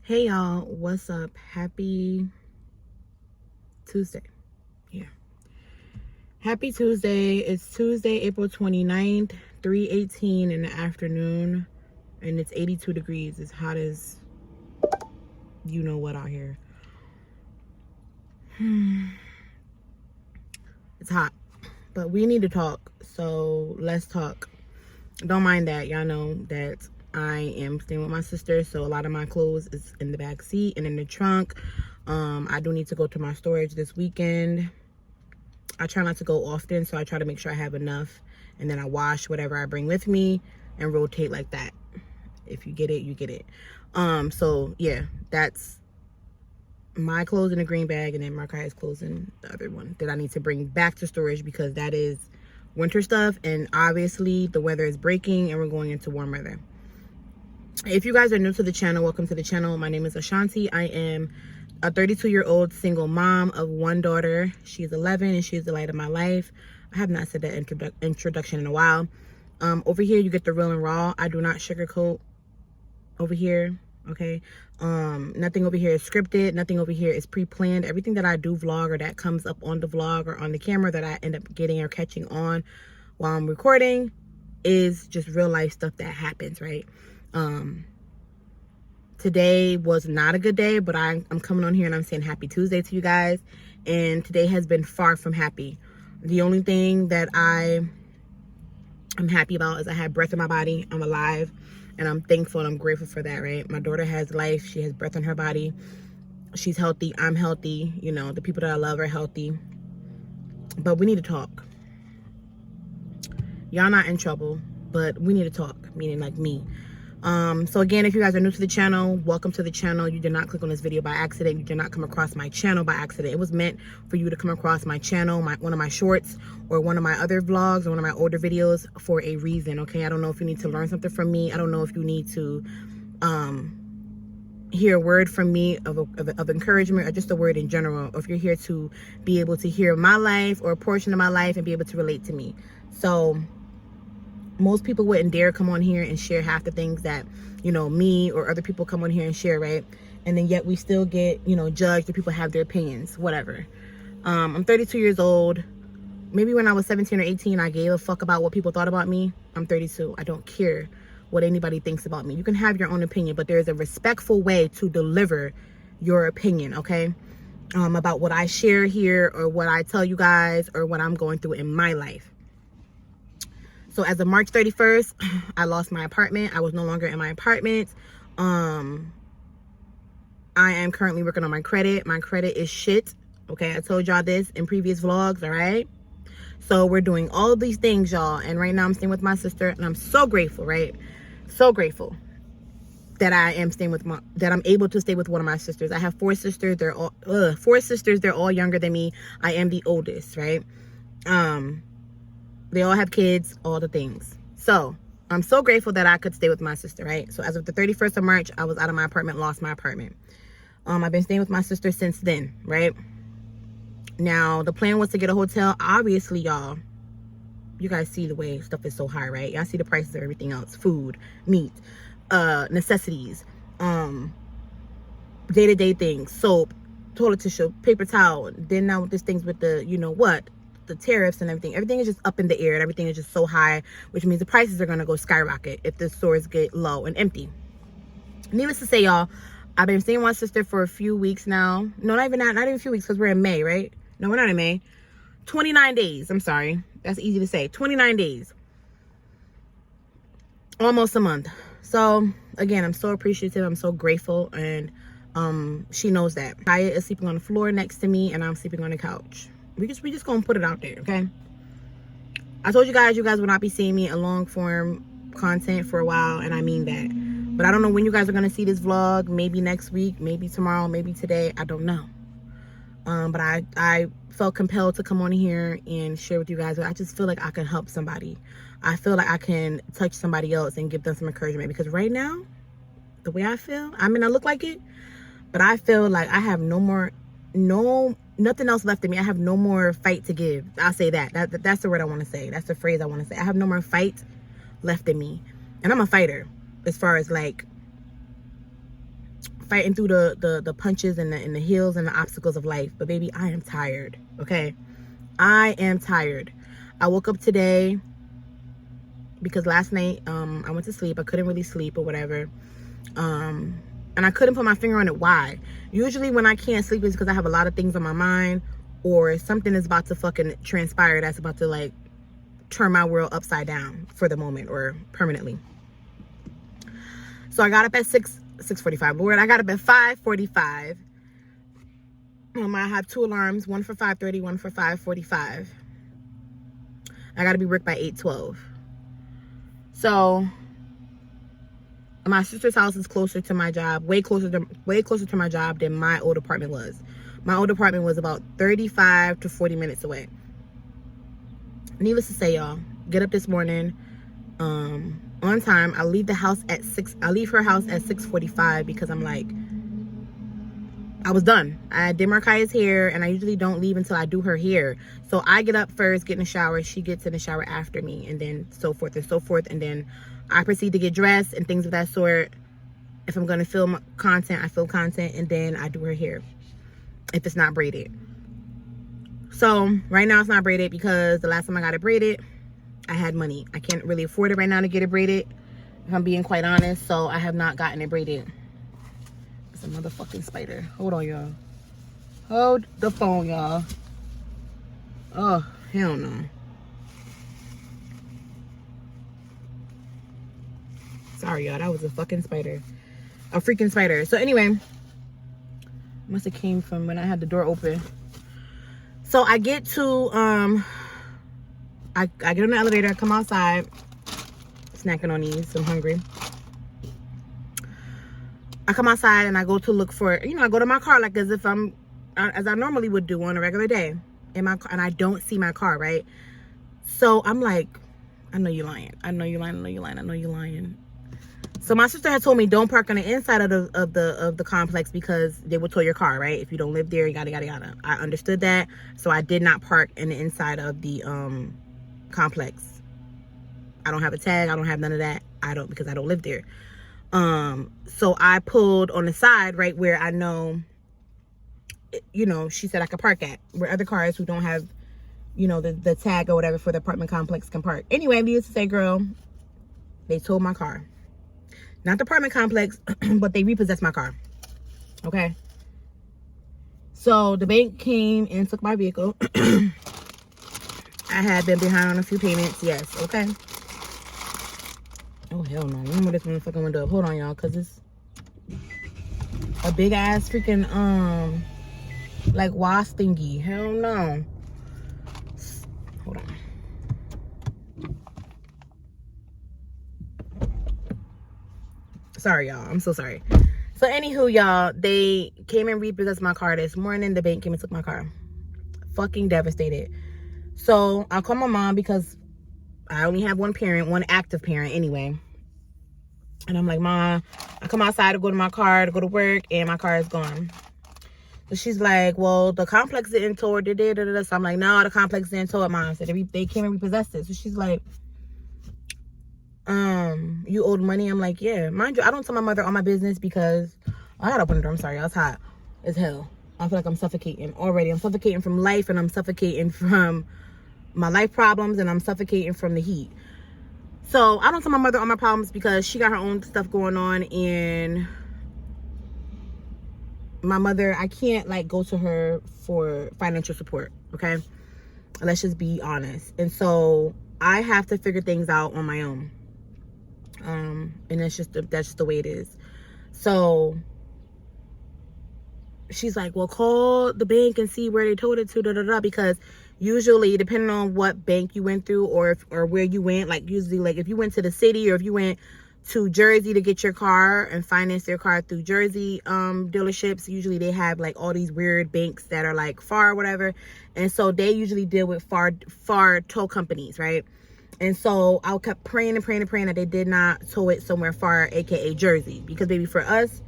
Hey y'all, what's up? Happy Tuesday. Yeah. Happy Tuesday. It's Tuesday, April 29th, 3:18 in the afternoon, and it's 82 degrees. It's hot as you know what out here. It's hot, but we need to talk, so let's talk. Don't mind that. Y'all know that I am staying with my sister, so a lot of my clothes is in the back seat and in the trunk. I do need to go to my storage this weekend. I try not to go often, so I try to make sure I have enough, and then I wash whatever I bring with me and rotate like that. If you get it, you get it. So yeah, that's my clothes in a green bag, and then Markia's clothes in the other one that I need to bring back to storage because that is winter stuff, and obviously the weather is breaking and we're going into warm weather. If you guys are new to the channel, welcome to the channel. My name is Ashanti. I am a 32-year-old single mom of one daughter. She's 11 and she's the light of my life. I have not said that introduction in a while. Over here you get the real and raw. I do not sugarcoat over here, okay? Nothing over here is scripted. Nothing over here is pre-planned. Everything that I do vlog or that comes up on the vlog or on the camera that I end up getting or catching on while I'm recording is just real life stuff that happens, right? Today was not a good day, but I'm coming on here and I'm saying happy Tuesday to you guys. And today has been far from happy. The only thing that I'm happy about is I have breath in my body. I'm alive, and I'm thankful and I'm grateful for that, right? My daughter has life. She has breath in her body. She's healthy. I'm healthy. You know, the people that I love are healthy. But we need to talk. Y'all not in trouble, but we need to talk, meaning like me. So again, if you guys are new to the channel, welcome to the channel. You did not click on this video by accident. You did not come across my channel by accident. It was meant for you to come across my channel, one of my shorts, or one of my other vlogs, or one of my older videos for a reason, okay? I don't know if you need to learn something from me. I don't know if you need to hear a word from me of encouragement, or just a word in general, or if you're here to be able to hear my life or a portion of my life and be able to relate to me. So most people wouldn't dare come on here and share half the things that, you know, me or other people come on here and share, right? And then yet we still get, you know, judged, or people have their opinions, whatever. I'm 32 years old. Maybe when I was 17 or 18, I gave a fuck about what people thought about me. I'm 32. I don't care what anybody thinks about me. You can have your own opinion, but there's a respectful way to deliver your opinion, okay? About what I share here, or what I tell you guys, or what I'm going through in my life. So as of March 31st, I lost my apartment. I was no longer in my apartment. I am currently working on my credit. My credit is shit. Okay, I told y'all this in previous vlogs, all right? So we're doing all of these things, y'all. And right now I'm staying with my sister, and I'm so grateful, right? So grateful that I am staying with that I'm able to stay with one of my sisters. I have four sisters. They're all four sisters. They're all younger than me. I am the oldest, right? They all have kids, all the things. So I'm so grateful that I could stay with my sister, right? So as of the 31st of March, I was out of my apartment, lost my apartment. I've been staying with my sister since then, right? Now, the plan was to get a hotel. Obviously, y'all, you guys see the way stuff is so high, right? Y'all see the prices of everything else. Food, meat, necessities, day-to-day things, soap, toilet tissue, paper towel. Then now with these things with the, you know what, the tariffs and everything is just up in the air, and everything is just so high, which means the prices are going to go skyrocket if the stores get low and empty. Needless to say, y'all, I've been seeing my sister for a few weeks now. No, not even a few weeks, because we're in May, right? No, we're not in May. 29 days. I'm sorry. That's easy to say. 29 days. Almost a month. So again, I'm so appreciative. I'm so grateful, and she knows that. Kaya is sleeping on the floor next to me, and I'm sleeping on the couch. We just gonna put it out there, okay? I told you guys will not be seeing me in long form content for a while, and I mean that. But I don't know when you guys are gonna see this vlog. Maybe next week, maybe tomorrow, maybe today. I don't know. But I felt compelled to come on here and share with you guys. I just feel like I can help somebody. I feel like I can touch somebody else and give them some encouragement, because right now, the way I feel, I mean, I look like it, but I feel like I have nothing else left in me. I have no more fight to give. I'll say that. That's the word I want to say. That's the phrase I want to say. I have no more fight left in me. And I'm a fighter as far as like fighting through the punches and the hills and the obstacles of life. But baby, I am tired. Okay, I am tired. I woke up today because last night I went to sleep. I couldn't really sleep or whatever, and I couldn't put my finger on it. Why? Usually when I can't sleep is because I have a lot of things on my mind, or something is about to fucking transpire that's about to like turn my world upside down for the moment or permanently. So I got up at 6:45. Lord, I got up at 5:45. I have 2 alarms, one for 5:30, one for 5:45. I got to be worked by 8:12. So my sister's house is closer to my job, way closer to my job than my old apartment was. My old apartment was about 35 to 40 minutes away. Needless to say, y'all, get up this morning on time. I leave the house at 6. I leave her house at 6:45 because I'm like, I was done. I did Markia's hair, and I usually don't leave until I do her hair. So I get up first, get in the shower. She gets in the shower after me, and then so forth and so forth. And then I proceed to get dressed and things of that sort. If I'm going to film content, I film content, and then I do her hair if it's not braided. So right now it's not braided because the last time I got it braided, I had money. I can't really afford it right now to get it braided, if I'm being quite honest. So I have not gotten it braided. It's a motherfucking spider. Hold on, y'all. Hold the phone, y'all. Oh, hell no. Sorry, y'all. That was a fucking spider. A freaking spider. So anyway, must have came from when I had the door open. So I get to, I get on the elevator. I come outside. Snacking on these. I'm hungry. I come outside and I go to look for, I go to my car like as if as I normally would do on a regular day in my car, and I don't see my car, right? So I'm like, I know you're lying. I know you're lying. I know you're lying. I know you're lying. So my sister had told me don't park on the inside of the complex because they will tow your car, right? If you don't live there, yada yada yada. I understood that, so I did not park in the inside of the complex. I don't have a tag. I don't have none of that. Because I don't live there. So I pulled on the side right where I know, she said I could park at, where other cars who don't have, the tag or whatever for the apartment complex can park. Anyway, needless to say, girl, they towed my car. Not the apartment complex, but they repossessed my car. Okay. So the bank came and took my vehicle. I had been behind on a few payments. Yes. Okay. Oh, hell no. Remember this motherfucking window up. Hold on, y'all, because it's a big ass freaking, like wasp thingy. Hell no. Hold on. Sorry, y'all. I'm so sorry. So, anywho, y'all, they came and repossessed my car this morning. The bank came and took my car. Fucking devastated. So, I call my mom because I only have one active parent anyway. And I'm like, Mom, I come outside to go to my car to go to work, and my car is gone. So she's like, well, the complex didn't tow it. So I'm like, no, the complex didn't tow it, Mom. So they came and repossessed it. So she's like, you owed money? I'm like, yeah. Mind you, I don't tell my mother all my business because I gotta open the door. I'm sorry, I was hot as hell. I feel like I'm suffocating already. I'm suffocating from life, and I'm suffocating from my life problems, and I'm suffocating from the heat. So I don't tell my mother all my problems because she got her own stuff going on, and my mother, I can't like go to her for financial support. Okay, let's just be honest. And so I have to figure things out on my own. And that's just the way it is. So she's like, well, call the bank and see where they towed it to, because usually, depending on what bank you went through or where you went, like usually, like if you went to the city or if you went to Jersey to get your car and finance your car through Jersey dealerships, usually they have like all these weird banks that are like far or whatever, and so they usually deal with far tow companies, right? And so I kept praying that they did not tow it somewhere far, aka Jersey, because baby, for us,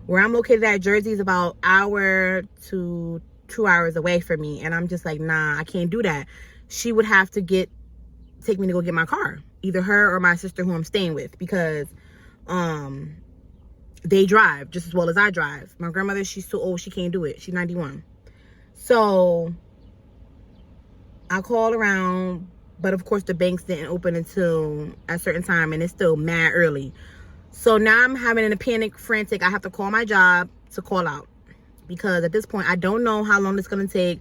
where I'm located at, Jersey is about hour to 2 hours away from me, and I'm just like, nah, I can't do that. She would have to get take me to go get my car, either her or my sister who I'm staying with, because they drive just as well as I drive. My grandmother, she's so old, she can't do it. She's 91. So I called around, but of course the banks didn't open until a certain time, and it's still mad early. So now I'm having a panic, frantic. I have to call my job to call out, because at this point I don't know how long it's gonna take.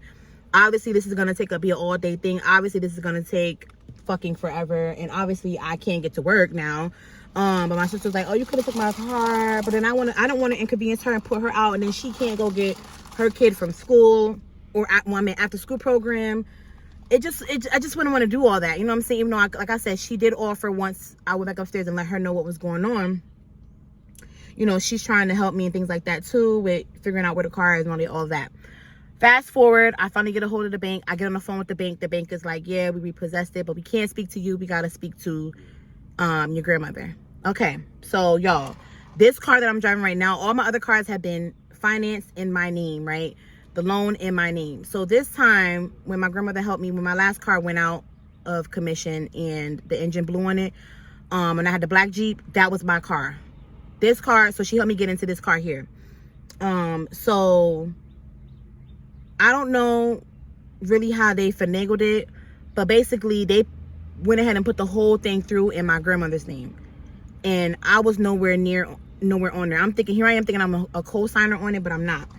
Obviously this is gonna be an all-day thing. Obviously this is gonna take fucking forever, and obviously I can't get to work now. But my sister's like, oh, you could have took my car, but then I don't want to inconvenience her and put her out, and then she can't go get her kid from school or after school program. I just wouldn't want to do all that, you know what I'm saying? Even though like I said, she did offer once I went back upstairs and let her know what was going on. You know, she's trying to help me and things like that too, with figuring out where the car is and all that. Fast forward, I finally get a hold of the bank. I get on the phone with the bank. The bank is like, yeah, we repossessed it, but we can't speak to you. We got to speak to your grandmother. Okay, so y'all, this car that I'm driving right now, all my other cars have been financed in my name, right? The loan in my name. So this time, when my grandmother helped me, when my last car went out of commission and the engine blew on it, and I had the black Jeep, that was my car. This car, so she helped me get into this car here. So I don't know really how they finagled it, but basically they went ahead and put the whole thing through in my grandmother's name, and I was nowhere on there. I'm thinking, here I am thinking I'm a co-signer on it, but I'm not.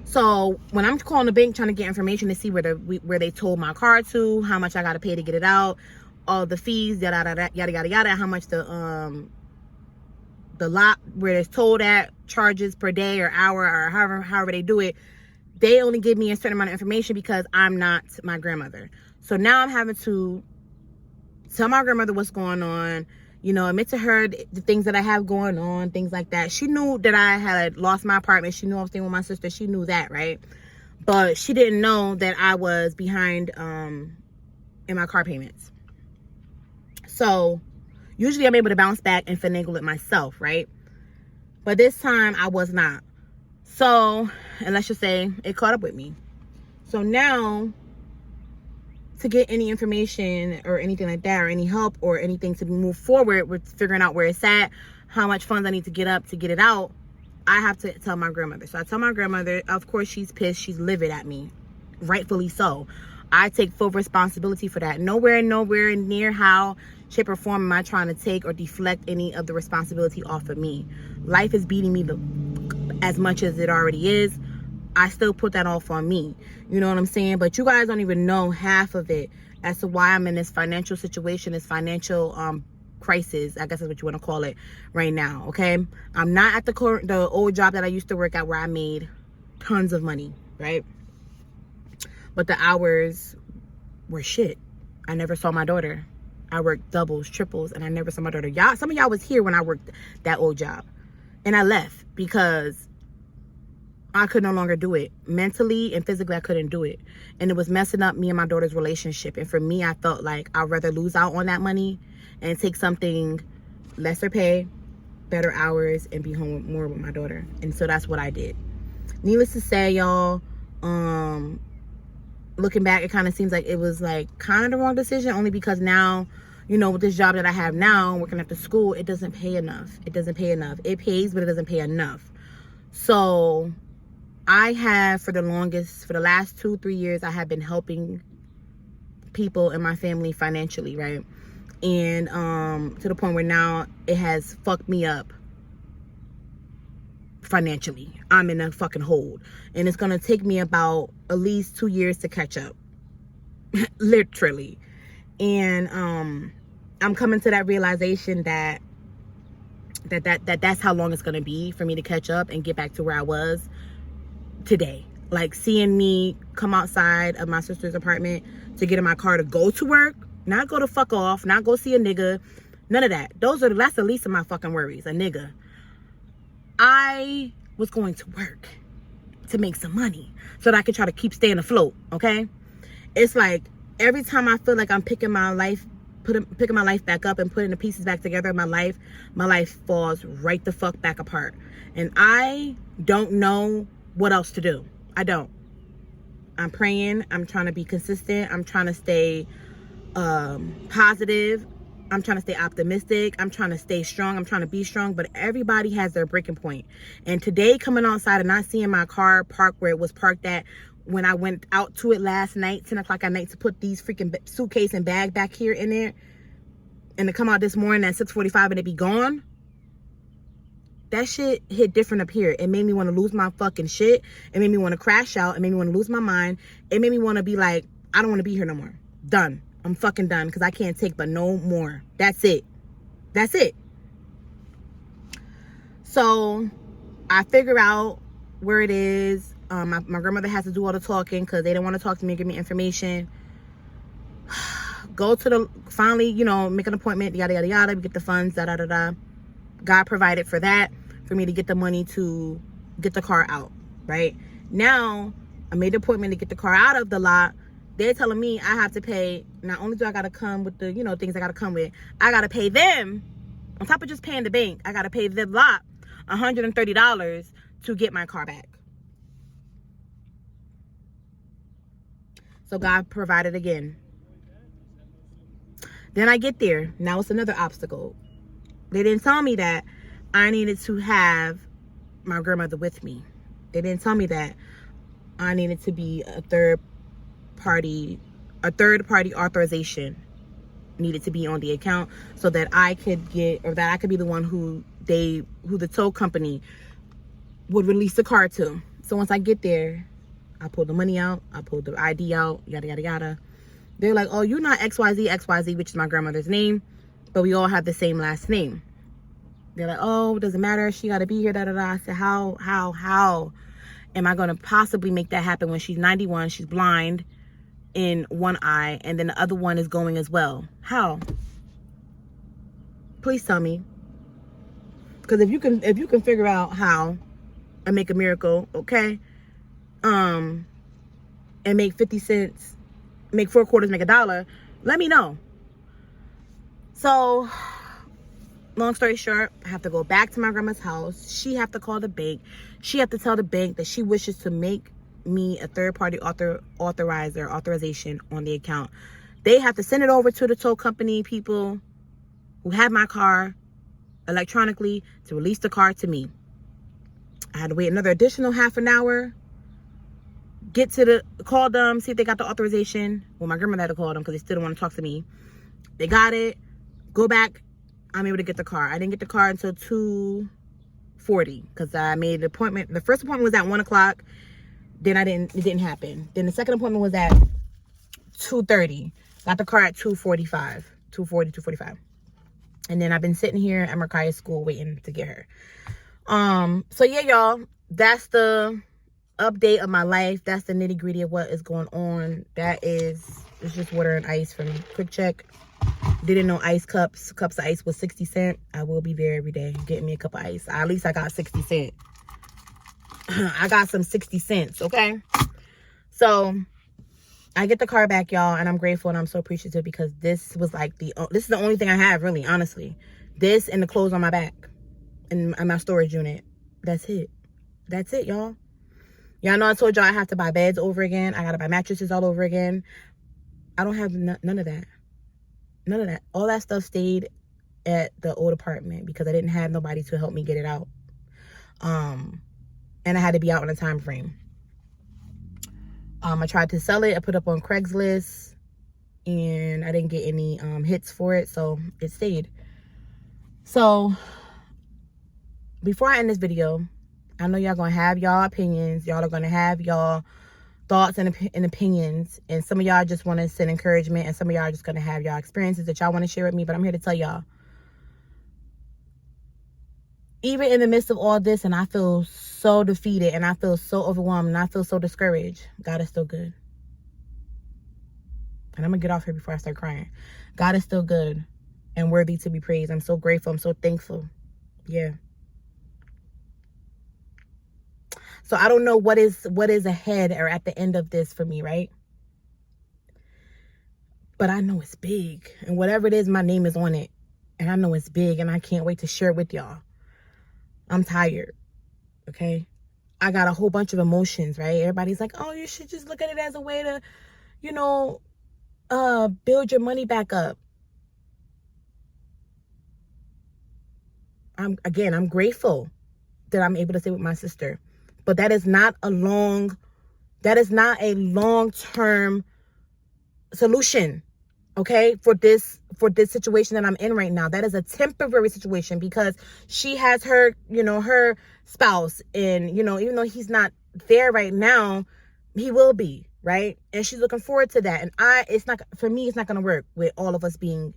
So when I'm calling the bank trying to get information to see where they told my car to, how much I got to pay to get it out, all the fees, yada yada, how much the lot where it's told at, charges per day or hour or however they do it, they only give me a certain amount of information because I'm not my grandmother. So now I'm having to tell my grandmother what's going on, you know, admit to her the things that I have going on, things like that. She knew that I had lost my apartment. She knew I was staying with my sister. She knew that, right? But she didn't know that I was behind in my car payments. So usually I'm able to bounce back and finagle it myself, right? But this time I was not. So, and let's just say it caught up with me. So now, to get any information or anything like that, or any help or anything to move forward with figuring out where it's at, how much funds I need to get up to get it out, I have to tell my grandmother. So I tell my grandmother, of course she's pissed, she's livid at me, rightfully so. I take full responsibility for that. Nowhere near how, shape, or form am I trying to take or deflect any of the responsibility off of me. Life is beating me as much as it already is. I still put that off on me. You know what I'm saying? But you guys don't even know half of it as to why I'm in this financial situation, this financial crisis, I guess that's what you want to call it right now, okay? I'm not at the old job that I used to work at where I made tons of money, right? But the hours were shit. I never saw my daughter. I worked doubles, triples, and I never saw my daughter. Some of y'all was here when I worked that old job. And I left because I could no longer do it. Mentally and physically, I couldn't do it. And it was messing up me and my daughter's relationship. And for me, I felt like I'd rather lose out on that money and take something lesser pay, better hours, and be home more with my daughter. And so that's what I did. Needless to say, y'all, looking back, it kind of seems like it was like kind of the wrong decision, only because now, you know, with this job that I have now, working at the school, it doesn't pay enough. It doesn't pay enough. It pays, but it doesn't pay enough. So I have, for the last 2-3 years, I have been helping people in my family financially, right? And to the point where now it has fucked me up financially. I'm in a fucking hole. And it's gonna take me about at least 2 years to catch up. Literally. And I'm coming to that realization that that's how long it's gonna be for me to catch up and get back to where I was today. Like, seeing me come outside of my sister's apartment to get in my car to go to work, not go to fuck off, not go see a nigga, none of that. That's the least of my fucking worries, a nigga. I was going to work to make some money so that I could try to staying afloat, okay? It's like every time I feel like I'm picking my life back up and putting the pieces back together in my life falls right the fuck back apart. And I don't know what else to do. I don't. I'm praying. I'm trying to be consistent. I'm trying to stay positive. I'm trying to stay optimistic. I'm trying to stay strong. I'm trying to be strong. But everybody has their breaking point. And today, coming outside and not seeing my car parked where it was parked at when I went out to it last night, 10 o'clock at night, to put these freaking suitcase and bag back here in there, and to come out this morning at 6:45 and it be gone, that shit hit different up here. It made me want to lose my fucking shit. It made me want to crash out. It made me want to lose my mind. It made me want to be like, I don't want to be here no more. Done. I'm fucking done, because I can't take but no more. That's it. That's it. So I figure out where it is. My grandmother has to do all the talking because they didn't want to talk to me, give me information. Go to the, finally, you know, make an appointment, yada, yada, yada. We get the funds, da, da, da, da. God provided for that, for me to get the money to get the car out, right? Now, I made the appointment to get the car out of the lot. They're telling me I have to pay, not only do I got to come with the, you know, things I got to come with, I got to pay them, on top of just paying the bank, I got to pay the lot $130 to get my car back. So God provided again. Then I get there. Now it's another obstacle. They didn't tell me that I needed to have my grandmother with me. They didn't tell me that I needed to be a third party authorization needed to be on the account, so that I could get, or that I could be the one who the tow company would release the car to. So once I get there, I pull the money out, I pull the ID out, yada, yada, yada. They're like, oh, you're not XYZ, which is my grandmother's name, but we all have the same last name. They're like, oh, doesn't matter, she got to be here, da, da, da. I said, how am I going to possibly make that happen when she's 91, she's blind in one eye, and then the other one is going as well? How? Please tell me. Because if you can figure out how and make a miracle, okay, and make 50 cents, make 4 quarters, make $1, let me know. So long story short, I have to go back to my grandma's house. She have to call the bank. She have to tell the bank that she wishes to make me a third-party authorization on the account. They have to send it over to the tow company people who have my car electronically to release the car to me. I had to wait another additional half an hour, call them, see if they got the authorization. Well, my grandmother had to call them because they still didn't want to talk to me. They got it. Go back. I'm able to get the car. I didn't get the car until 2:40 because I made an appointment. The first appointment was at 1 o'clock. Then it didn't happen. Then the second appointment was at 2:30. Got the car at 2:45. And then I've been sitting here at Micaiah's school waiting to get her. So yeah, y'all, that's the update of my life. That's the nitty gritty of what is going on. It's just water and ice for me. Quick check. Didn't know ice cups of ice was 60 cents. I will be there every day getting me a cup of ice. At least I got 60 cents. I got some 60 cents, okay? So I get the car back, y'all, and I'm grateful and I'm so appreciative, because this was like this is the only thing I have, really, honestly. This and the clothes on my back and my storage unit. That's it. That's it, y'all. Y'all know I told y'all I have to buy beds over again. I gotta buy mattresses all over again. I don't have none of that. None of that. All that stuff stayed at the old apartment because I didn't have nobody to help me get it out. And I had to be out in a time frame. I tried to sell it. I put up on Craigslist and I didn't get any hits for it, so it stayed. So before I end this video, I know y'all gonna have y'all opinions. Y'all are gonna have y'all thoughts and opinions, and some of y'all just want to send encouragement, and some of y'all are just gonna have y'all experiences that y'all want to share with me. But I'm here to tell y'all, even in the midst of all this, and I feel so defeated, and I feel so overwhelmed, and I feel so discouraged, God is still good. And I'm gonna get off here before I start crying. God is still good and worthy to be praised. I'm so grateful. I'm so thankful. Yeah. So I don't know what is ahead or at the end of this for me, right? But I know it's big. And whatever it is, my name is on it. And I know it's big, and I can't wait to share it with y'all. I'm tired, okay? I got a whole bunch of emotions, right? Everybody's like, oh, you should just look at it as a way to, you know, build your money back up. I'm grateful that I'm able to stay with my sister, but that is not a long-term solution, okay, for this situation that I'm in right now. That is a temporary situation, because she has her, her spouse, and, even though he's not there right now, he will be, right? And she's looking forward to that. And it's not, for me, it's not going to work with all of us being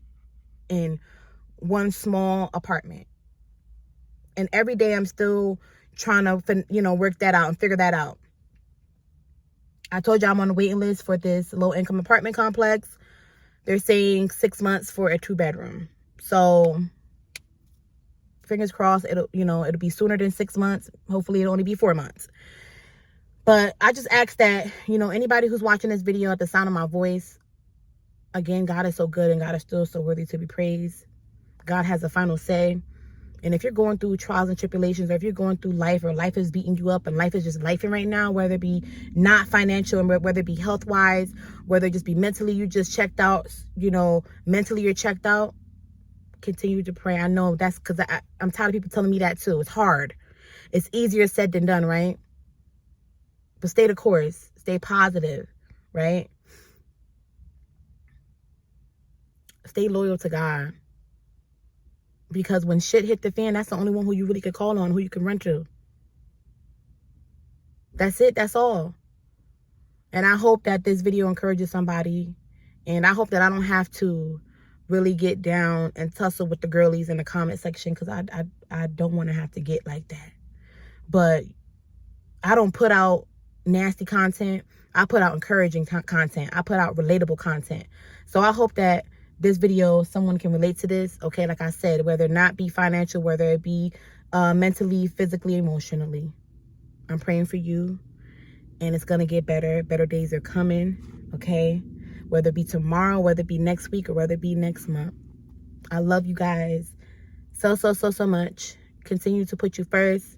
in one small apartment. And every day I'm still trying to, work that out and figure that out. I told you I'm on the waiting list for this low income apartment complex. They're saying 6 months for a 2-bedroom. So fingers crossed, it'll be sooner than 6 months. Hopefully it'll only be 4 months. But I just ask that, anybody who's watching this video at the sound of my voice, again, God is so good and God is still so worthy to be praised. God has a final say. And if you're going through trials and tribulations, or if you're going through life, or life is beating you up and life is just lifing right now, whether it be not financial, and whether it be health-wise, whether it just be mentally, you just checked out, mentally you're checked out, continue to pray. I know that's because I'm tired of people telling me that too. It's hard. It's easier said than done, right? But stay the course. Stay positive, right? Stay loyal to God. Because when shit hit the fan, that's the only one who you really could call on, who you can run to. That's it. That's all. And I hope that this video encourages somebody. And I hope that I don't have to really get down and tussle with the girlies in the comment section, because I don't want to have to get like that. But I don't put out nasty content. I put out encouraging content. I put out relatable content. So I hope that this video, someone can relate to this, okay? Like I said, whether it not be financial, whether it be mentally, physically, emotionally. I'm praying for you, and it's going to get better. Better days are coming, okay? Whether it be tomorrow, whether it be next week, or whether it be next month. I love you guys so much. Continue to put you first.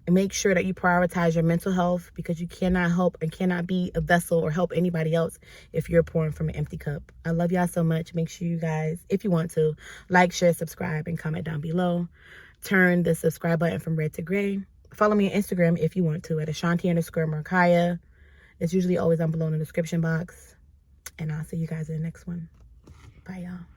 And make sure that you prioritize your mental health, because you cannot help and cannot be a vessel or help anybody else if you're pouring from an empty cup. I love y'all so much. Make sure you guys, if you want to, like, share, subscribe, and comment down below. Turn the subscribe button from red to gray. Follow me on Instagram if you want to at Ashanti_Markaya. It's usually always down below in the description box. And I'll see you guys in the next one. Bye, y'all.